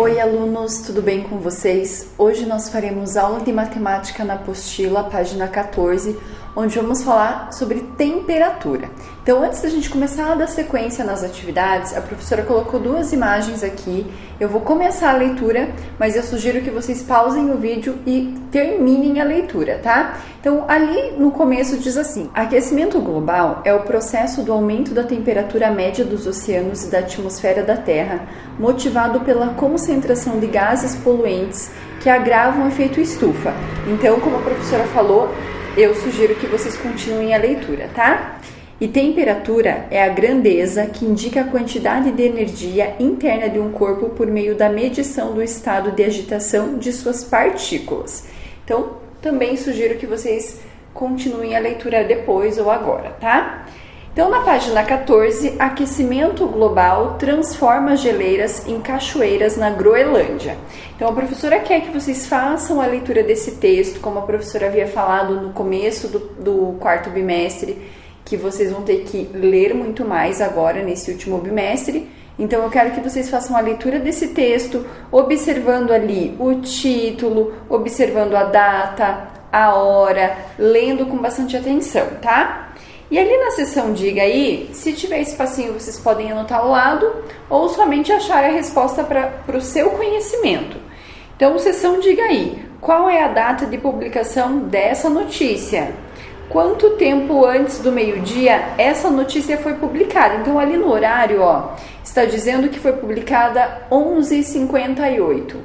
Oi alunos, tudo bem com vocês? Hoje nós faremos aula de matemática na apostila, página 14, onde vamos falar sobre temperatura. Então, antes da gente começar a dar sequência nas atividades, a professora colocou duas imagens aqui. Eu vou começar a leitura, mas eu sugiro que vocês pausem o vídeo e terminem a leitura, tá? Então, ali no começo diz assim: aquecimento global é o processo do aumento da temperatura média dos oceanos e da atmosfera da Terra, motivado pela concentração de gases poluentes que agravam o efeito estufa. Então, como a professora falou, eu sugiro que vocês continuem a leitura, tá? E temperatura é a grandeza que indica a quantidade de energia interna de um corpo por meio da medição do estado de agitação de suas partículas. Então, também sugiro que vocês continuem a leitura depois ou agora, tá? Então, na página 14, aquecimento global transforma geleiras em cachoeiras na Groenlândia. Então, a professora quer que vocês façam a leitura desse texto, como a professora havia falado no começo do quarto bimestre, que vocês vão ter que ler muito mais agora nesse último bimestre. Então, eu quero que vocês façam a leitura desse texto, observando ali o título, observando a data, a hora, lendo com bastante atenção, tá? E ali na seção Diga Aí, se tiver espacinho, vocês podem anotar ao lado ou somente achar a resposta para o seu conhecimento. Então, seção Diga Aí, qual é a data de publicação dessa notícia? Quanto tempo antes do meio-dia essa notícia foi publicada? Então, ali no horário, ó, está dizendo que foi publicada 11h58.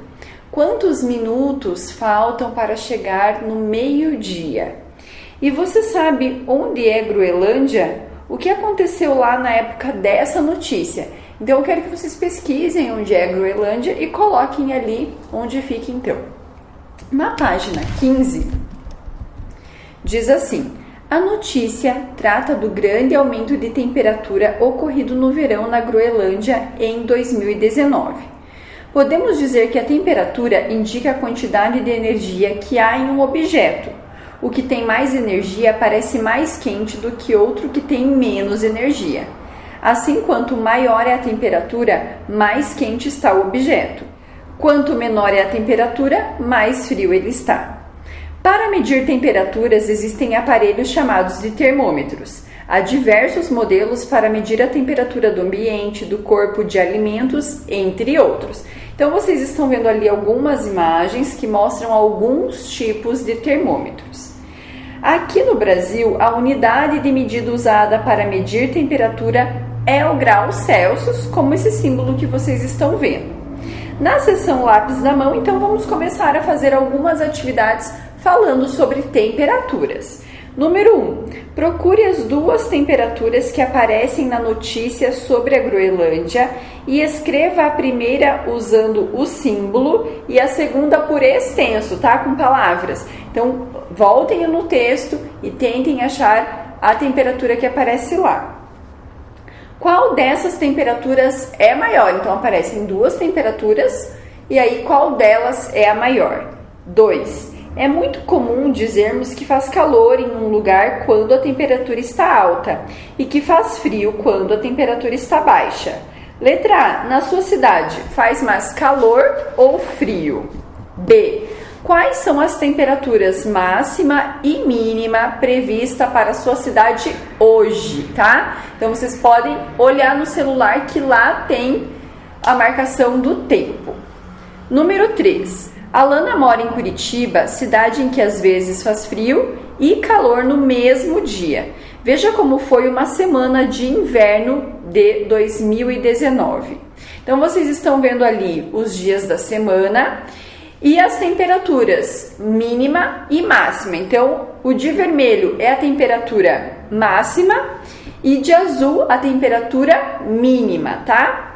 Quantos minutos faltam para chegar no meio-dia? E você sabe onde é Groenlândia? O que aconteceu lá na época dessa notícia? Então, eu quero que vocês pesquisem onde é Groenlândia e coloquem ali onde fica, então. Na página 15, diz assim: a notícia trata do grande aumento de temperatura ocorrido no verão na Groenlândia em 2019. Podemos dizer que a temperatura indica a quantidade de energia que há em um objeto. O que tem mais energia parece mais quente do que outro que tem menos energia. Assim, quanto maior é a temperatura, mais quente está o objeto. Quanto menor é a temperatura, mais frio ele está. Para medir temperaturas, existem aparelhos chamados de termômetros. Há diversos modelos para medir a temperatura do ambiente, do corpo, de alimentos, entre outros. Então, vocês estão vendo ali algumas imagens que mostram alguns tipos de termômetros. Aqui no Brasil, a unidade de medida usada para medir temperatura é o grau Celsius, como esse símbolo que vocês estão vendo. Na seção lápis da mão, então, vamos começar a fazer algumas atividades falando sobre temperaturas. Número 1. Procure as duas temperaturas que aparecem na notícia sobre a Groenlândia e escreva a primeira usando o símbolo e a segunda por extenso, tá? Com palavras. Então, voltem no texto e tentem achar a temperatura que aparece lá. Qual dessas temperaturas é maior? Então, aparecem duas temperaturas e aí qual delas é a maior? 2. É muito comum dizermos que faz calor em um lugar quando a temperatura está alta e que faz frio quando a temperatura está baixa. Letra A. Na sua cidade, faz mais calor ou frio? B. Quais são as temperaturas máxima e mínima prevista para a sua cidade hoje, tá? Então, vocês podem olhar no celular que lá tem a marcação do tempo. Número 3. Alana mora em Curitiba, cidade em que às vezes faz frio e calor no mesmo dia. Veja como foi uma semana de inverno de 2019. Então, vocês estão vendo ali os dias da semana e as temperaturas mínima e máxima. Então, o de vermelho é a temperatura máxima e de azul a temperatura mínima, tá?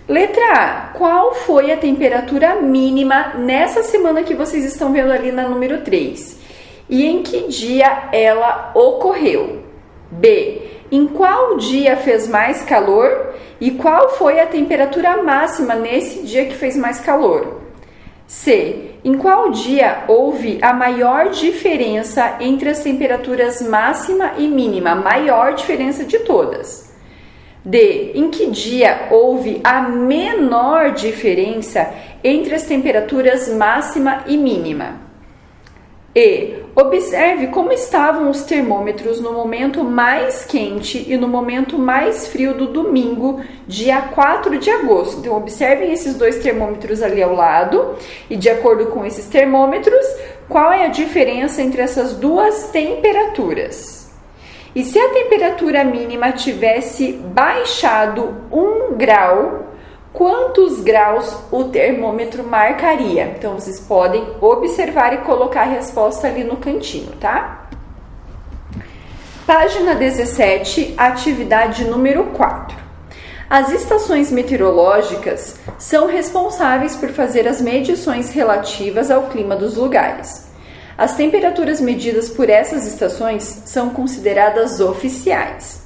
Letra A. Qual foi a temperatura mínima nessa semana que vocês estão vendo ali na número 3? E em que dia ela ocorreu? B. Em qual dia fez mais calor? E qual foi a temperatura máxima nesse dia que fez mais calor? C. Em qual dia houve a maior diferença entre as temperaturas máxima e mínima? Maior diferença de todas. D. Em que dia houve a menor diferença entre as temperaturas máxima e mínima? E. Observe como estavam os termômetros no momento mais quente e no momento mais frio do domingo, dia 4 de agosto. Então, observem esses dois termômetros ali ao lado e, de acordo com esses termômetros, qual é a diferença entre essas duas temperaturas? E se a temperatura mínima tivesse baixado 1 grau, quantos graus o termômetro marcaria? Então, vocês podem observar e colocar a resposta ali no cantinho, tá? Página 17, atividade número 4. As estações meteorológicas são responsáveis por fazer as medições relativas ao clima dos lugares. As temperaturas medidas por essas estações são consideradas oficiais.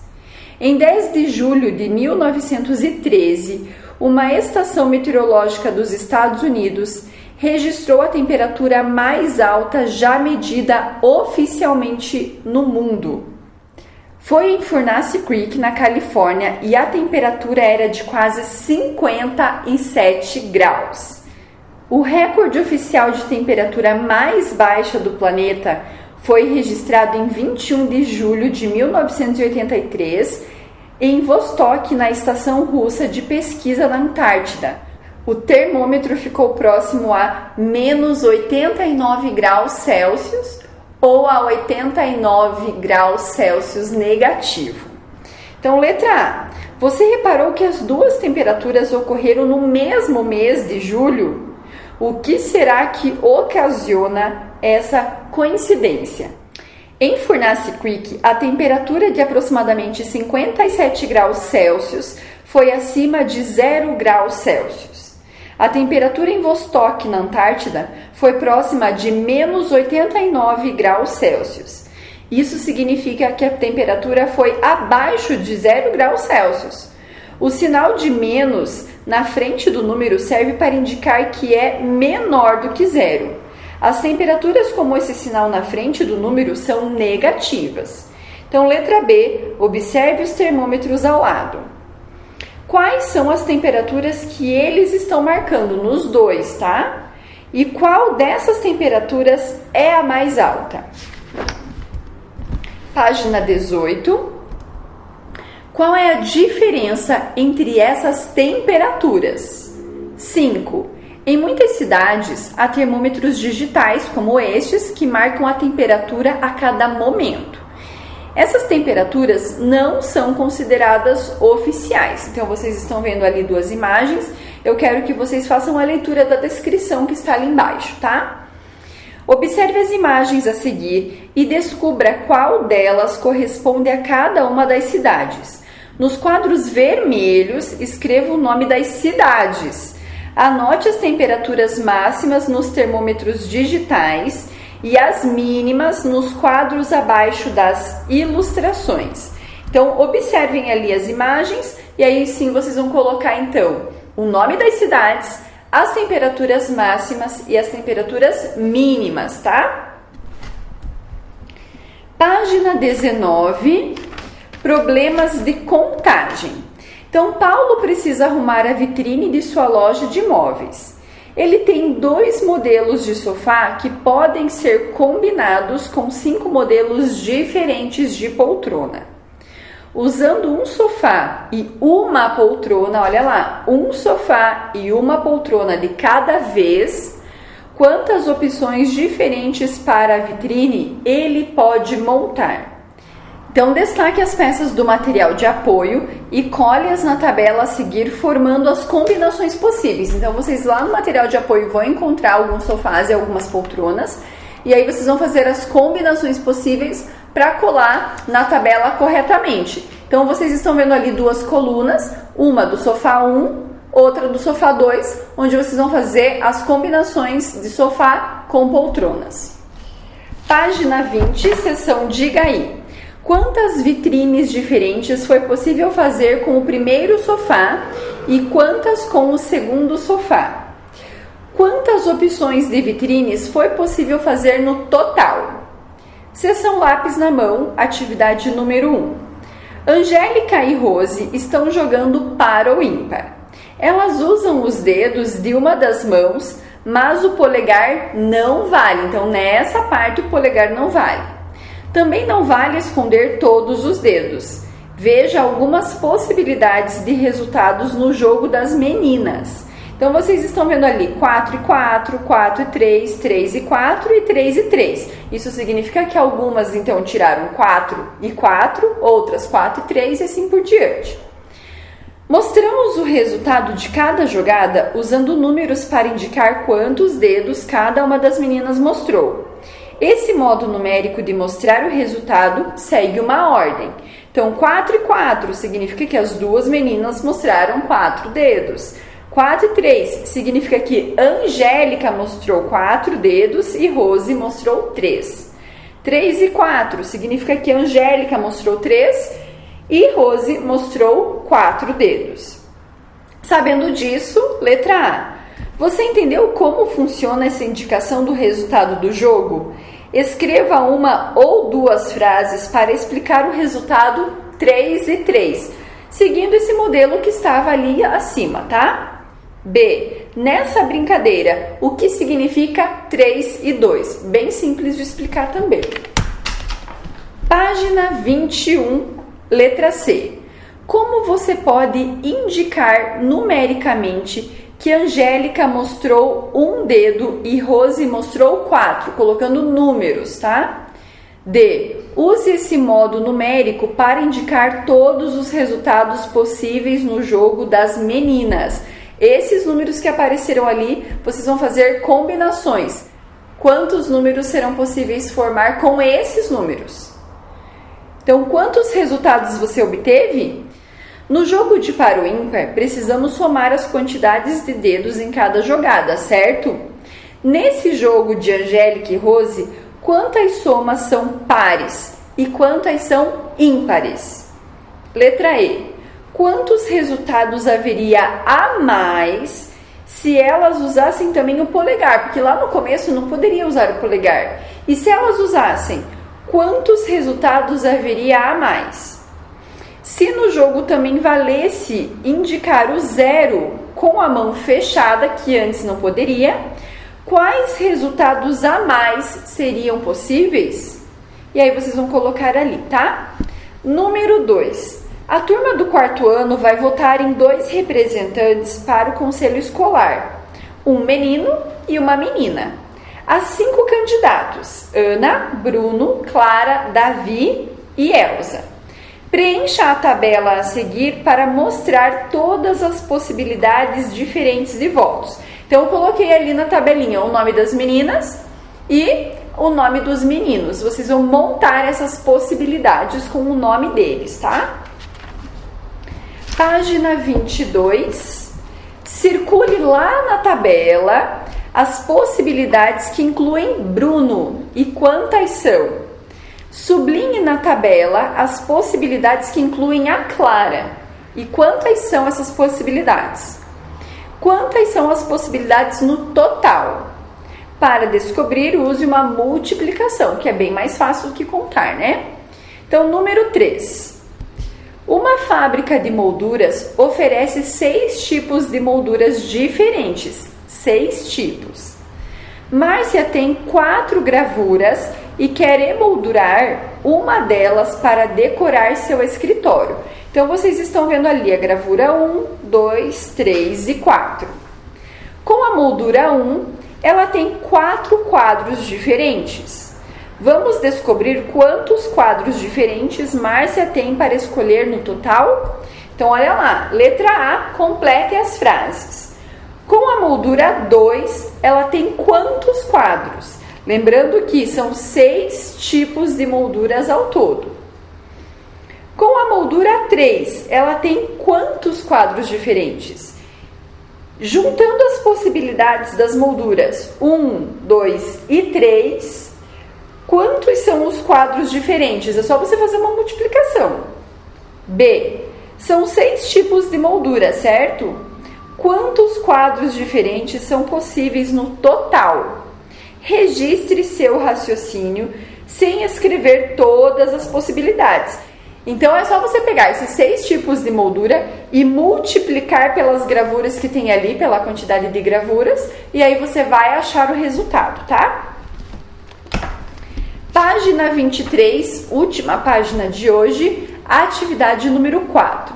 Em 10 de julho de 1913, uma estação meteorológica dos Estados Unidos registrou a temperatura mais alta já medida oficialmente no mundo. Foi em Furnace Creek, na Califórnia, e a temperatura era de quase 57 graus. O recorde oficial de temperatura mais baixa do planeta foi registrado em 21 de julho de 1983, em Vostok, na estação russa de pesquisa na Antártida. O termômetro ficou próximo a menos 89 graus Celsius ou a 89 graus Celsius negativo. Então, letra A. Você reparou que as duas temperaturas ocorreram no mesmo mês de julho? O que será que ocasiona essa coincidência? Em Furnace Creek, a temperatura de aproximadamente 57 graus Celsius foi acima de 0 graus Celsius. A temperatura em Vostok, na Antártida, foi próxima de menos 89 graus Celsius. Isso significa que a temperatura foi abaixo de 0 graus Celsius. O sinal de menos na frente do número serve para indicar que é menor do que zero. As temperaturas como esse sinal na frente do número são negativas. Então, letra B, observe os termômetros ao lado. Quais são as temperaturas que eles estão marcando? Nos dois, tá? E qual dessas temperaturas é a mais alta? Página 18. Qual é a diferença entre essas temperaturas? 5. Em muitas cidades, há termômetros digitais como estes que marcam a temperatura a cada momento. Essas temperaturas não são consideradas oficiais. Então, vocês estão vendo ali duas imagens. Eu quero que vocês façam a leitura da descrição que está ali embaixo, tá? Observe as imagens a seguir e descubra qual delas corresponde a cada uma das cidades. Nos quadros vermelhos, escreva o nome das cidades. Anote as temperaturas máximas nos termômetros digitais e as mínimas nos quadros abaixo das ilustrações. Então, observem ali as imagens e aí sim vocês vão colocar então o nome das cidades, as temperaturas máximas e as temperaturas mínimas, tá? Página 19, problemas de contagem. Então, Paulo precisa arrumar a vitrine de sua loja de móveis. Ele tem 2 modelos de sofá que podem ser combinados com 5 modelos diferentes de poltrona. Usando um sofá e uma poltrona, olha lá, um sofá e uma poltrona de cada vez, quantas opções diferentes para a vitrine ele pode montar? Então, destaque as peças do material de apoio e colhe-as na tabela a seguir, formando as combinações possíveis. Então, vocês lá no material de apoio vão encontrar alguns sofás e algumas poltronas, e aí vocês vão fazer as combinações possíveis para colar na tabela corretamente. Então, vocês estão vendo ali 2 colunas, uma do sofá 1, outra do sofá 2, onde vocês vão fazer as combinações de sofá com poltronas. Página 20, seção Diga aí. Quantas vitrines diferentes foi possível fazer com o primeiro sofá e quantas com o segundo sofá? Quantas opções de vitrines foi possível fazer no total? Seção lápis na mão, atividade número 1. Angélica e Rose estão jogando par ou ímpar. Elas usam os dedos de uma das mãos, mas o polegar não vale. Então, nessa parte, o polegar não vale. Também não vale esconder todos os dedos. Veja algumas possibilidades de resultados no jogo das meninas. Então, vocês estão vendo ali 4 e 4, 4 e 3, 3 e 4 e 3 e 3. Isso significa que algumas, então, tiraram 4 e 4, outras 4 e 3 e assim por diante. Mostramos o resultado de cada jogada usando números para indicar quantos dedos cada uma das meninas mostrou. Esse modo numérico de mostrar o resultado segue uma ordem. Então, 4 e 4 significa que as duas meninas mostraram 4 dedos. 4 e 3 significa que Angélica mostrou 4 dedos e Rose mostrou 3. 3 e 4 significa que Angélica mostrou 3 e Rose mostrou 4 dedos. Sabendo disso, letra A. Você entendeu como funciona essa indicação do resultado do jogo? Escreva uma ou duas frases para explicar o resultado 3 e 3, seguindo esse modelo que estava ali acima, tá? B. Nessa brincadeira, o que significa 3 e 2? Bem simples de explicar também. Página 21, letra C. Como você pode indicar numericamente que Angélica mostrou 1 dedo e Rose mostrou 4, colocando números, tá? D. Use esse modo numérico para indicar todos os resultados possíveis no jogo das meninas. Esses números que apareceram ali, vocês vão fazer combinações. Quantos números serão possíveis formar com esses números? Então, quantos resultados você obteve? No jogo de par ou ímpar, precisamos somar as quantidades de dedos em cada jogada, certo? Nesse jogo de Angélica e Rose, quantas somas são pares e quantas são ímpares? Letra E. Quantos resultados haveria a mais se elas usassem também o polegar? Porque lá no começo não poderia usar o polegar. E se elas usassem, quantos resultados haveria a mais? Se no jogo também valesse indicar o 0 com a mão fechada, que antes não poderia, quais resultados a mais seriam possíveis? E aí vocês vão colocar ali, tá? Número 2. A turma do 4º ano vai votar em 2 representantes para o conselho escolar, um menino e uma menina. Há 5 candidatos, Ana, Bruno, Clara, Davi e Elsa. Preencha a tabela a seguir para mostrar todas as possibilidades diferentes de votos. Então, eu coloquei ali na tabelinha o nome das meninas e o nome dos meninos. Vocês vão montar essas possibilidades com o nome deles, tá? Página 22. Circule lá na tabela as possibilidades que incluem Bruno e quantas são. Sublinhe na tabela as possibilidades que incluem a Clara. E quantas são essas possibilidades? Quantas são as possibilidades no total? Para descobrir, use uma multiplicação, que é bem mais fácil do que contar, né? Então, número 3. Uma fábrica de molduras oferece 6 tipos de molduras diferentes. 6 tipos. Márcia tem 4 gravuras e quer emoldurar uma delas para decorar seu escritório. Então, vocês estão vendo ali a gravura 1, 2, 3 e 4. Com a moldura 1, ela tem 4 quadros diferentes. Vamos descobrir quantos quadros diferentes Márcia tem para escolher no total? Então, olha lá. Letra A, complete as frases. Com a moldura 2, ela tem quantos quadros? Lembrando que são 6 tipos de molduras ao todo. Com a moldura 3, ela tem quantos quadros diferentes? Juntando as possibilidades das molduras 1, 2 e 3, quantos são os quadros diferentes? É só você fazer uma multiplicação. B. São 6 tipos de moldura, certo? Quantos quadros diferentes são possíveis no total? Registre seu raciocínio sem escrever todas as possibilidades. Então é só você pegar esses 6 tipos de moldura e multiplicar pelas gravuras que tem ali, pela quantidade de gravuras, e aí você vai achar o resultado, tá? Página 23, última página de hoje, atividade número 4.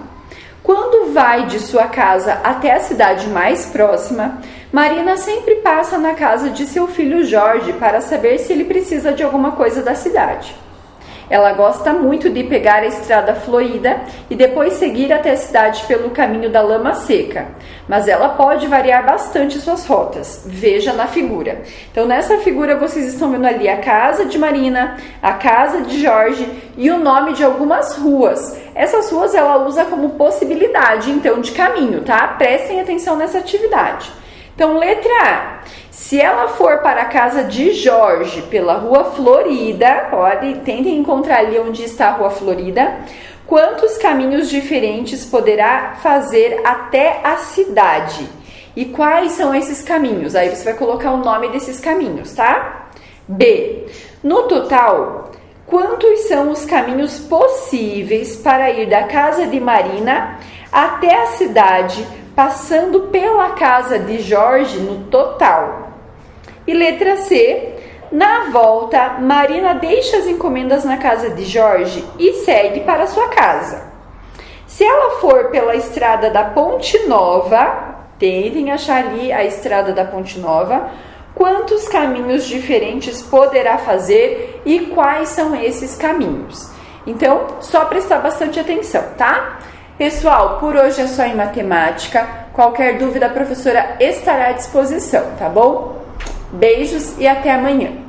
Quando vai de sua casa até a cidade mais próxima, Marina sempre passa na casa de seu filho Jorge para saber se ele precisa de alguma coisa da cidade. Ela gosta muito de pegar a estrada florida e depois seguir até a cidade pelo caminho da lama seca, mas ela pode variar bastante suas rotas. Veja na figura. Então, nessa figura vocês estão vendo ali a casa de Marina, a casa de Jorge e o nome de algumas ruas. Essas ruas ela usa como possibilidade, então, de caminho, tá? Prestem atenção nessa atividade. Então, letra A. Se ela for para a casa de Jorge pela Rua Florida, tentem encontrar ali onde está a Rua Florida, quantos caminhos diferentes poderá fazer até a cidade? E quais são esses caminhos? Aí você vai colocar o nome desses caminhos, tá? B. No total, quantos são os caminhos possíveis para ir da casa de Marina até a cidade, passando pela casa de Jorge no total? E letra C, na volta, Marina deixa as encomendas na casa de Jorge e segue para sua casa. Se ela for pela estrada da Ponte Nova, tentem achar ali a estrada da Ponte Nova, quantos caminhos diferentes poderá fazer e quais são esses caminhos? Então, só prestar bastante atenção, tá? Pessoal, por hoje é só em matemática. Qualquer dúvida, a professora estará à disposição, tá bom? Beijos e até amanhã!